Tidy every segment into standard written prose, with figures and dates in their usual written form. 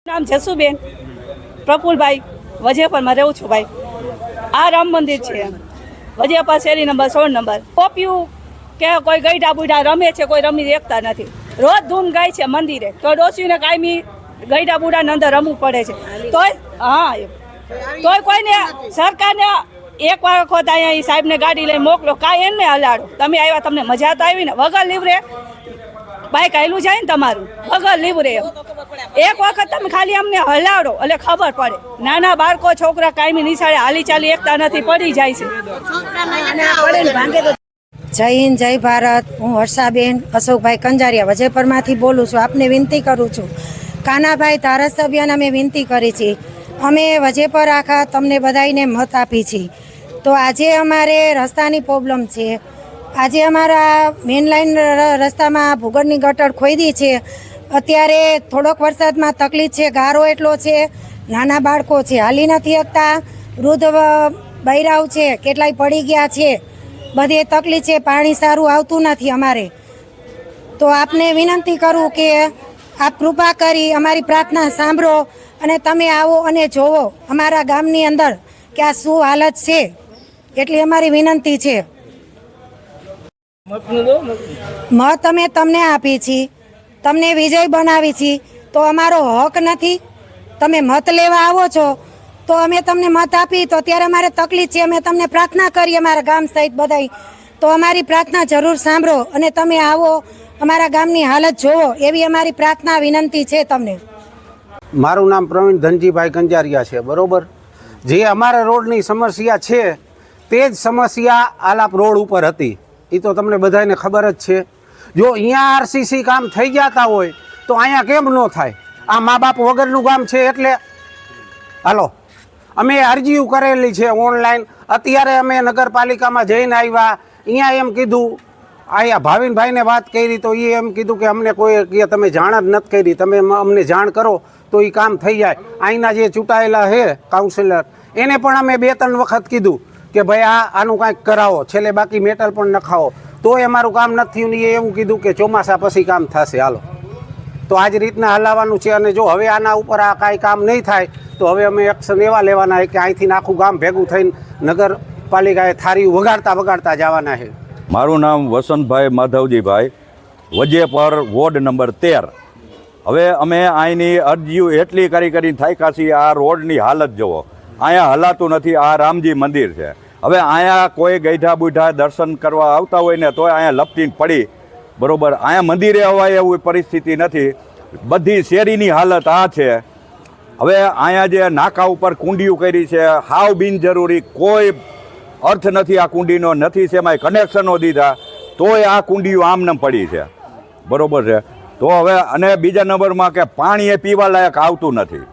નામ જસુબેન પ્રફુલભાઈ વજેપરમાં રહું છું ભાઈ। આ રામ મંદિર છે વજેપર શેરી નંબર 16 નંબર। પોપિયું કે કોઈ ગઈઢા બુઢા રમે છે, કોઈ રમી એકતા નથી। રોજ ધૂમ ગાય છે મંદિરે, તો ડોસીને કાયમી ગઈઢા બુઢાને અંદર રમવું પડે છે। તોય હા તોય કોઈને સરકારને એક વખત અહીંયા સાહેબને ગાડી લઈને મોકલો, કાંઈ એને હલાડો। તમે આવ્યા, તમને મજા તો આવી ને? વગર લીવરે બાઈક આવેલું જાય ને તમારું, વગર લીવરે એક વખત તમે ખાલી અમને હલાડો એટલે ખબર પડે। નાના બાળકો છોકરા કાયમી નિશાળે હાલી ચાલી એકતા નથી, પડી જાય છે। જય હિન્દ, જય ભારત। હું વર્ષાબેન અશોકભાઈ કંજારિયા વજેપરમાંથી બોલું છું। આપને વિનંતી કરું છું, કાનાભાઈ ધારાસભ્યને અમે વિનંતી કરી છે, અમે વજેપર આખા તમને બધાને મત આપી છે। તો આજે અમારે રસ્તાની પ્રોબ્લેમ છે। આજે અમારા મેઇન લાઈન રસ્તામાં ભૂગર્ભની ગટર ખોદી છે। અત્યારે થોડોક વરસાદમાં તકલીફ છે, ગારો એટલો છે, નાના બાળકો છે હાલી નથી શકતા, વૃદ્ધ બૈરાવ છે કેટલાય પડી ગયા છે, બધે તકલીફ છે, પાણી સારું આવતું નથી અમારે। તો આપને વિનંતી કરું કે આપ કૃપા કરી અમારી પ્રાર્થના સાંભળો અને તમે આવો અને જોવો અમારા ગામની અંદર કે આ શું હાલત છે, એટલી અમારી વિનંતી છે। મત અમે તમને આપી છીએ, તમને વિજય બનાવી છીએ, તો અમારો હક નથી? તમે મત લેવા આવો છો તો અમે તમને મત આપી, તો અત્યારે અમારે તકલીફ છે, અમે તમને પ્રાર્થના કરી અમારા ગામ સહિત બધાય, તો અમારી પ્રાર્થના જરૂર સાંભળો અને તમે આવો અમારા ગામની હાલત જોવો, એવી અમારી પ્રાર્થના વિનંતી છે તમને। મારું નામ પ્રવીણ ધનજીભાઈ કંજારિયા છે, બરોબર। જે અમારા રોડની સમસ્યા છે તે જ સમસ્યા આલાપ રોડ ઉપર હતી, એ તો તમને બધાને ખબર જ છે। જો અહીંયા આરસીસી કામ થઈ જતા હોય તો અહીંયા કેમ ન થાય? આ મા બાપ વગરનું ગામ છે એટલે હાલો અમે અરજીઓ કરેલી છે ઓનલાઈન। અત્યારે અમે નગરપાલિકામાં જઈને આવ્યા, અહીંયા એમ કીધું, અહીંયા ભાવિનભાઈને વાત કરી તો એ એમ કીધું કે અમને કોઈ કે તમે જાણ જ નથી કરી, તમે અમને જાણ કરો તો એ કામ થઈ જાય। અહીંના જે ચૂંટાયેલા છે કાઉન્સિલર, એને પણ અમે 2-3 વખત કીધું કે ભાઈ આનું કાંઈક કરાવો, છેલ્લે બાકી મેટલ પણ નખાવો, તોય અમારું કામ નથી થયું। એ એવું કીધું કે ચોમાસા પછી કામ થશે, હાલો। તો આ જ રીતના હલાવવાનું છે, અને જો હવે આના ઉપર આ કાંઈ કામ નહીં થાય તો હવે અમે એક્શન એવા લેવાના કે અહીંથી આખું ગામ ભેગું થઈને નગરપાલિકાએ થારીયું વગાડતા વગાડતા જવાના છે। મારું નામ વસંતભાઈ માધવજીભાઈ, વજેપર વોર્ડ નંબર 13। હવે અમે અહીંની અરજીઓ એટલી કરીને થાક્યા છીએ, આ રોડની હાલત જુઓ, અહીંયા હલાતું નથી। આ રામજી મંદિર છે, હવે અહીંયા કોઈ ગઈઢા બુઢા દર્શન કરવા આવતા હોય ને તોય અહીંયા લપટીને પડી, બરાબર। અહીંયા મંદિરે અવાય એવી પરિસ્થિતિ નથી, બધી શેરીની હાલત આ છે। હવે અહીંયા જે નાકા ઉપર કુંડીઓ કરી છે, હાવ બિનજરૂરી, કોઈ અર્થ નથી આ કુંડીનો, નથી શેમાં કનેક્શનો દીધા, તોય આ કુંડીઓ આમને પડી છે, બરાબર છે। તો હવે અને બીજા નંબરમાં કે પાણી એ પીવા લાયક આવતું નથી।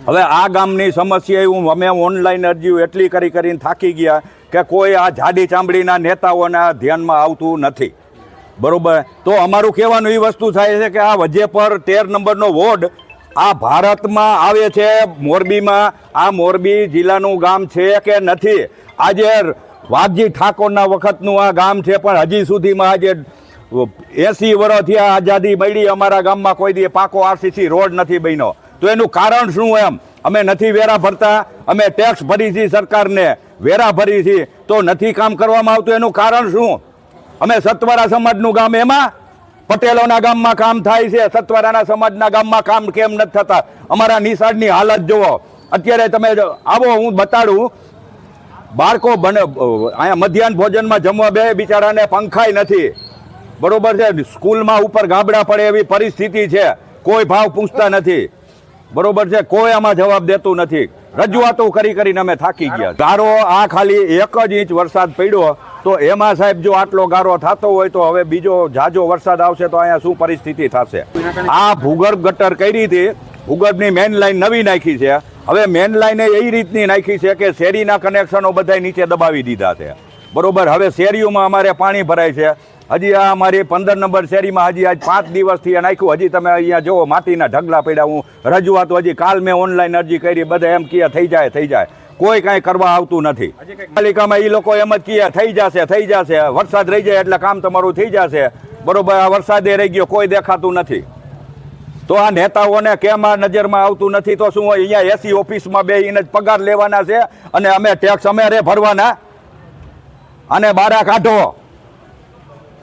હવે આ ગામની સમસ્યા અમે ઓનલાઈન અરજીઓ એટલી કરીને થાકી ગયા કે કોઈ આ જાડી ચામડીના નેતાઓના ધ્યાનમાં આવતું નથી, બરાબર। તો અમારું કહેવાનું એ વસ્તુ થાય છે કે આ વજેપર 13 નંબરનો વોર્ડ આ ભારતમાં આવે છે, મોરબીમાં, આ મોરબી જિલ્લાનું ગામ છે કે નથી? આજે વાઘજી ઠાકોરના વખતનું આ ગામ છે, પણ હજી સુધીમાં આજે 80 વર્ષથી આઝાદી મળી, અમારા ગામમાં કોઈ દી પાકો આરસીસી રોડ નથી બન્યો। તો એનું કારણ શું? એમ અમે નથી વેરા ભરતા, અમે ટેક્સ ભરી છીએ, સરકારને વેરા ભરી છીએ, તો નથી કામ કરવામાં આવતું, એનું કારણ શું? અમે સતવારા સમાજનું ગામ, એમાં પટેલોના ગામમાં કામ થાય છે, સતવારાના સમાજના ગામમાં કામ કેમ નથી થતા? અમારા નિશાળની હાલત જુઓ, અત્યારે તમે આવો હું બતાડું, બાળકો અહીંયા મધ્યાહન ભોજનમાં જમવા બે બિચારાને પંખાય નથી, બરોબર છે। સ્કૂલમાં ઉપર ગાબડા પડે એવી પરિસ્થિતિ છે, કોઈ ભાવ પૂછતા નથી, બરોબર છે, કોઈ આમાં જવાબ દેતું નથી। રજૂઆતો કરીને અમે થાકી ગયા। ગારો આ ખાલી 1 જ ઇંચ વરસાદ પડ્યો તો એમાં સાહેબ જો આટલો ગારો થતો હોય તો હવે બીજો જાજો વરસાદ આવશે તો અહીંયા શું પરિસ્થિતિ થશે? આ ભૂગર્ભ ગટર કરી હતી, ભૂગર્ભની મેઇન લાઈન નવી નાખી છે, હવે મેઇન લાઈન એ રીતની નાખી છે કે શેરીના કનેક્શનો બધા નીચે દબાવી દીધા છે, બરોબર। હવે શેરીઓમાં અમારે પાણી ભરાય છે। હજી આ અમારી 15 નંબર શેરીમાં હજી આજ 5 દિવસથી નાખ્યું, હજી તમે અહીંયા જુઓ માટીના ઢગલા પડ્યા। હું રજૂઆતો હજી કાલ મેં ઓનલાઈન અરજી કરી, બધા એમ કહે થઈ જાય, કોઈ કાંઈ કરવા આવતું નથી। પાલિકામાં એ લોકો એમ જ કહે થઈ જશે, વરસાદ રહી જાય એટલે કામ તમારું થઈ જશે, બરોબર। આ વરસાદે રહી ગયો, કોઈ દેખાતું નથી। તો આ નેતાઓને કેમ આ નજરમાં આવતું નથી? તો શું અહીંયા એસી ઓફિસમાં બેસીને જ પગાર લેવાના છે અને અમે ટેક્સ અમે ભરવાના? અને બારા કાઢો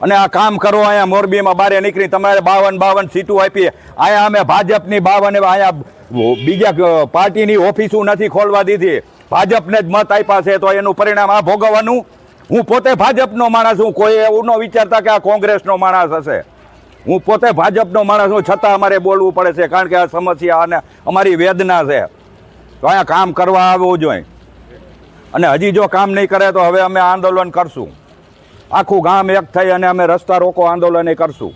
અને આ કામ કરો. અહીંયા મોરબીમાં બારે નીકળી તમારે 52 સીટો આપી. અહીંયા અમે ભાજપની 52 અહીંયા બીજા પાર્ટીની ઓફિસો નથી ખોલવા દીધી. ભાજપને જ મત આપ્યા છે તો એનું પરિણામ આ ભોગવવાનું. હું પોતે ભાજપનો માણસ હું, કોઈ એવું ન વિચારતા કે આ કોંગ્રેસનો માણસ હશે. હું પોતે ભાજપનો માણસ હું, છતાં અમારે બોલવું પડે છે કારણ કે આ સમસ્યા અને અમારી વેદના છે. તો અહીંયા કામ કરવા આવવું જોઈએ. અને હજી જો કામ નહીં કરે તો હવે અમે આંદોલન કરશું. આખું ગામ એક થઈ અને અમે રસ્તા રોકો આંદોલન કરશું.